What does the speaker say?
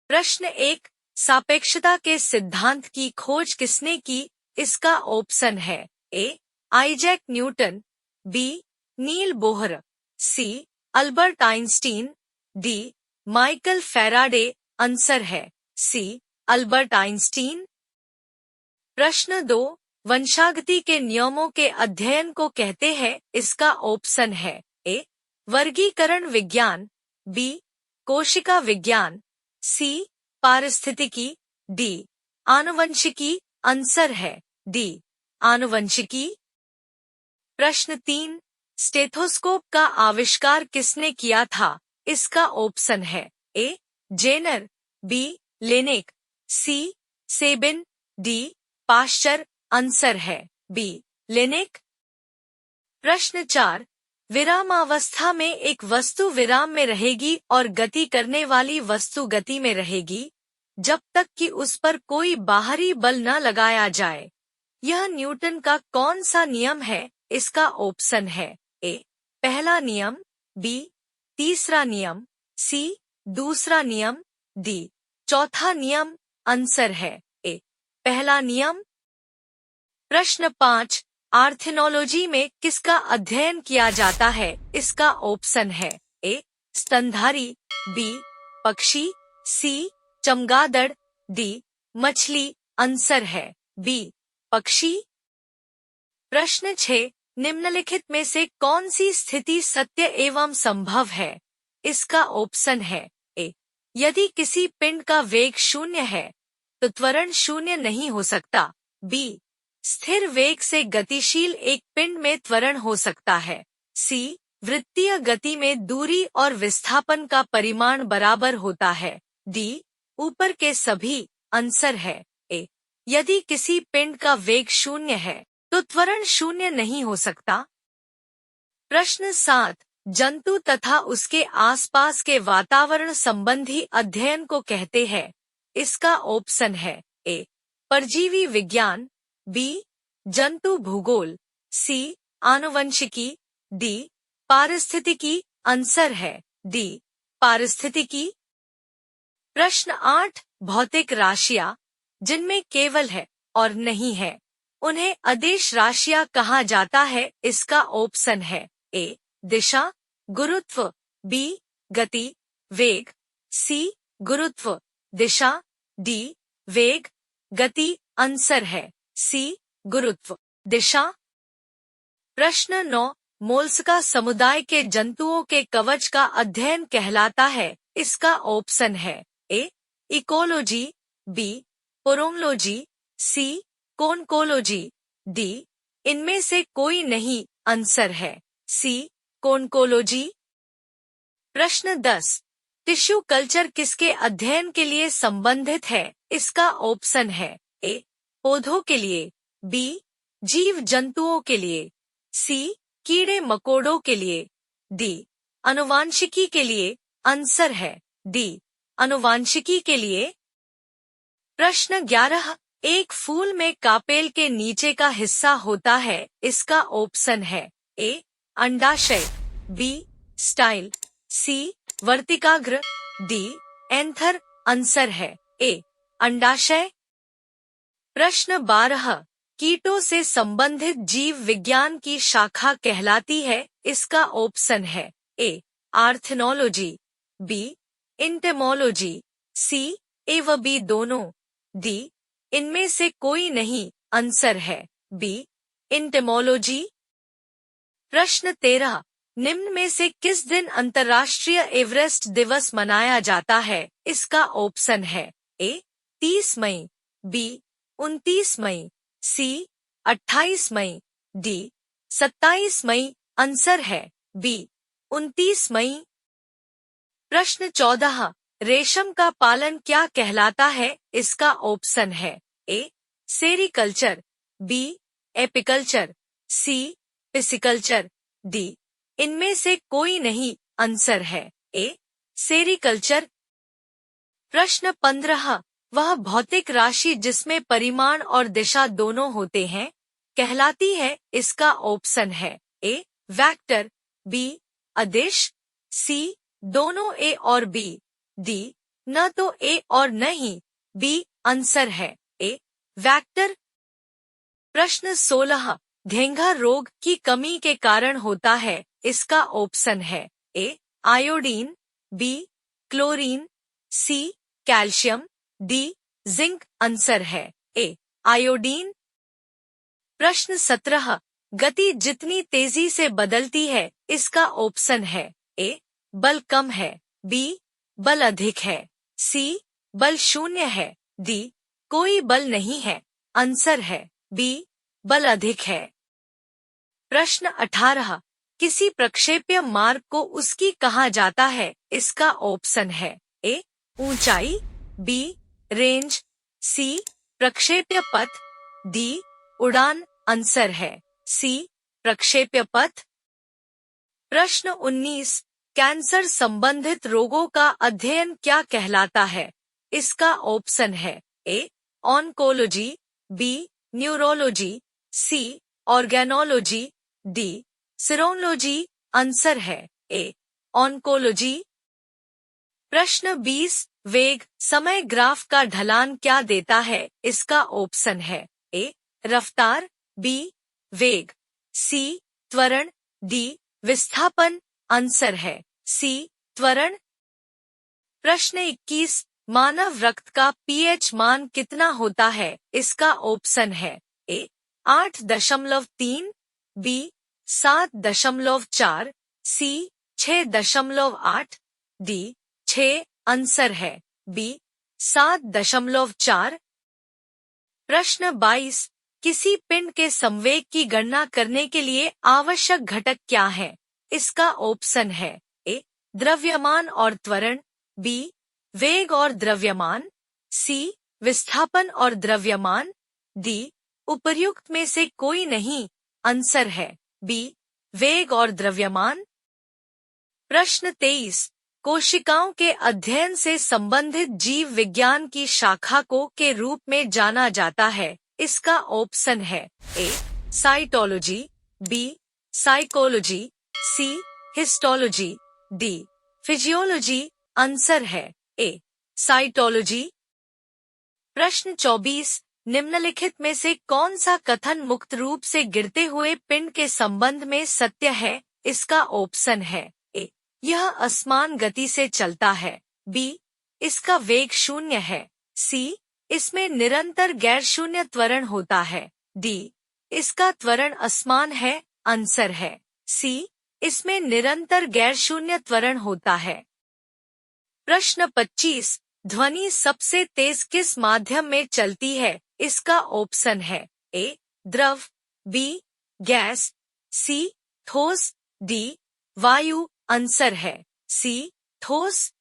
प्रश्न 1, सापेक्षता के सिद्धांत की खोज किसने की? इसका ऑप्शन है A. Isaac Newton, B. Niels Bohr, C. Albert Einstein, D. Michael Faraday. Answer है सी. Albert Einstein. प्रश्न 2, वंशागति के नियमों के अध्ययन को कहते हैं? इसका ऑप्शन है ए. वर्गीकरण विज्ञान, बी. कोशिका विज्ञान, सी. पारिस्थितिकी, डी. आनुवंशिकी। आंसर है डी. आनुवंशिकी। प्रश्न 3, स्टेथोस्कोप का आविष्कार किसने किया था? इसका ऑप्शन है A. Jenner, B. Laennec, C. Sabin, D. Pasteur. Answer है बी. लेनेक। प्रश्न 4, विरामावस्था में एक वस्तु विराम में रहेगी और गति करने वाली वस्तु गति में रहेगी जब तक कि उस पर कोई बाहरी बल न लगाया जाए। यह न्यूटन का कौन सा नियम है? इसका ऑप्शन है ए. पहला नियम, बी. तीसरा नियम, सी. दूसरा नियम, डी. चौथा नियम। आंसर है ए. पहला नियम। प्रश्न 5, आर्थिनोलॉजी में किसका अध्ययन किया जाता है? इसका ऑप्शन है ए. स्तनधारी, बी. पक्षी, सी. चमगादड़, डी. मछली। आंसर है बी. पक्षी। प्रश्न 6, निम्नलिखित में से कौन सी स्थिति सत्य एवं संभव है? इसका ऑप्शन है ए. यदि किसी पिंड का वेग 0 है तो त्वरण 0 नहीं हो सकता, बी. स्थिर वेग से गतिशील एक पिंड में त्वरण हो सकता है, सी. वृत्तीय गति में दूरी और विस्थापन का परिमाण बराबर होता है, डी. ऊपर के सभी। आंसर है ए. यदि किसी पिंड का वेग 0 है तो त्वरण 0 नहीं हो सकता। प्रश्न 7, जंतु तथा उसके आसपास के वातावरण संबंधी अध्ययन को कहते हैं? इसका ऑप्शन है ए. परजीवी विज्ञान, बी. जंतु भूगोल, सी. आनुवंशिकी, डी. पारिस्थितिकी। आंसर है डी. पारिस्थितिकी। प्रश्न 8, भौतिक राशियां जिनमें केवल है और नहीं है उन्हें अदिश राशियां कहा जाता है? इसका ऑप्शन है ए. दिशा, गुरुत्व, बी. गति, वेग, सी. गुरुत्व, दिशा, डी. वेग, गति। आंसर है सी. गुरुत्व, दिशा। प्रश्न 9, मोल्स्का समुदाय के जंतुओं के कवच का अध्ययन कहलाता है? इसका ऑप्शन है A. Ecology, B. Pomology, C. Conchology, D. इनमें से कोई नहीं। आंसर है सी. कोनकोलॉजी। प्रश्न 10, टिश्यू कल्चर किसके अध्ययन के लिए संबंधित है? इसका ऑप्शन है ए. पौधों के लिए, बी. जीव जंतुओं के लिए, सी. कीड़े मकोड़ों के लिए, डी. आनुवांशिकी के लिए। आंसर है डी. आनुवांशिकी के लिए। प्रश्न 11, एक फूल में कापेल के नीचे का हिस्सा होता है? इसका ऑप्शन है ए. अंडाशय, बी. स्टाइल, सी. वर्तिकाग्र, डी. एंथर। आंसर है ए. अंडाशय। प्रश्न 12, कीटों से संबंधित जीव विज्ञान की शाखा कहलाती है? इसका ऑप्शन है ए. आर्थिनोलॉजी, बी. इंटेमोलॉजी, सी. ए व बी दोनों, डी. इनमें से कोई नहीं। आंसर है बी. इंटेमोलॉजी। प्रश्न 13, निम्न में से किस दिन अंतर्राष्ट्रीय एवरेस्ट दिवस मनाया जाता है? इसका ऑप्शन है ए. 30 मई, बी. 29 मई, सी. 28 मई, डी. 27 मई। आंसर है बी. 29 मई। प्रश्न 14, रेशम का पालन क्या कहलाता है? इसका ऑप्शन है A. Sericulture, B. Apiculture, C. Pisciculture, D. इनमें से कोई नहीं। आंसर है ए. सेरीकल्चर। प्रश्न 15, वह भौतिक राशि जिसमें परिमाण और दिशा दोनों होते हैं कहलाती है? इसका ऑप्शन है ए. Vector, B. अदिश, सी. दोनों ए और बी, डी. न तो ए और न ही बी आंसर है ए वेक्टर। प्रश्न 16 घेंघा रोग की कमी के कारण होता है, इसका ऑप्शन है A iodine, B chlorine, C calcium, D zinc. Answer है ए आयोडीन। प्रश्न 17 गति जितनी तेजी से बदलती है, इसका ऑप्शन है ए बल कम है, बी बल अधिक है, सी बल शून्य है, डी कोई बल नहीं है। आंसर है बी बल अधिक है। प्रश्न 18 किसी प्रक्षेप्य मार्ग को उसकी कहा जाता है, इसका ऑप्शन है ए ऊंचाई, बी रेंज, सी प्रक्षेप्य पथ, डी उड़ान। आंसर है सी प्रक्षेप्य पथ। प्रश्न 19 कैंसर संबंधित रोगों का अध्ययन क्या कहलाता है, इसका ऑप्शन है ए ऑन्कोलॉजी, बी न्यूरोलॉजी, सी ऑर्गेनोलॉजी, डी सीरोलॉजी। आंसर है ए ऑन्कोलॉजी। प्रश्न 20 वेग समय ग्राफ का ढलान क्या देता है, इसका ऑप्शन है ए रफ्तार, बी वेग, सी त्वरण, डी विस्थापन। आंसर है सी त्वरण। प्रश्न 21 मानव रक्त का पीएच मान कितना होता है, इसका ऑप्शन है ए 8.3, बी 7.4, सी 6.8, डी 6। आंसर है बी 7.4। प्रश्न 22 किसी पिंड के संवेग की गणना करने के लिए आवश्यक घटक क्या है, इसका ऑप्शन है ए द्रव्यमान और त्वरण, बी वेग और द्रव्यमान, सी विस्थापन और द्रव्यमान, डी उपर्युक्त में से कोई नहीं। आंसर है बी वेग और द्रव्यमान। प्रश्न 23 कोशिकाओं के अध्ययन से संबंधित जीव विज्ञान की शाखा को के रूप में जाना जाता है, इसका ऑप्शन है ए साइटोलॉजी, बी साइकोलॉजी, सी हिस्टोलॉजी, डी फिजियोलॉजी। आंसर है ए साइटोलॉजी। प्रश्न 24 निम्नलिखित में से कौन सा कथन मुक्त रूप से गिरते हुए पिंड के संबंध में सत्य है, इसका ऑप्शन है ए यह असमान गति से चलता है, बी इसका वेग शून्य है, सी इसमें निरंतर गैर शून्य त्वरण होता है, डी इसका त्वरण असमान है। आंसर है सी इसमें निरंतर गैर शून्य त्वरण होता है। प्रश्न 25 ध्वनि सबसे तेज किस माध्यम में चलती है, इसका ऑप्शन है ए द्रव, बी गैस, सी ठोस, डी वायु। आंसर है सी ठोस।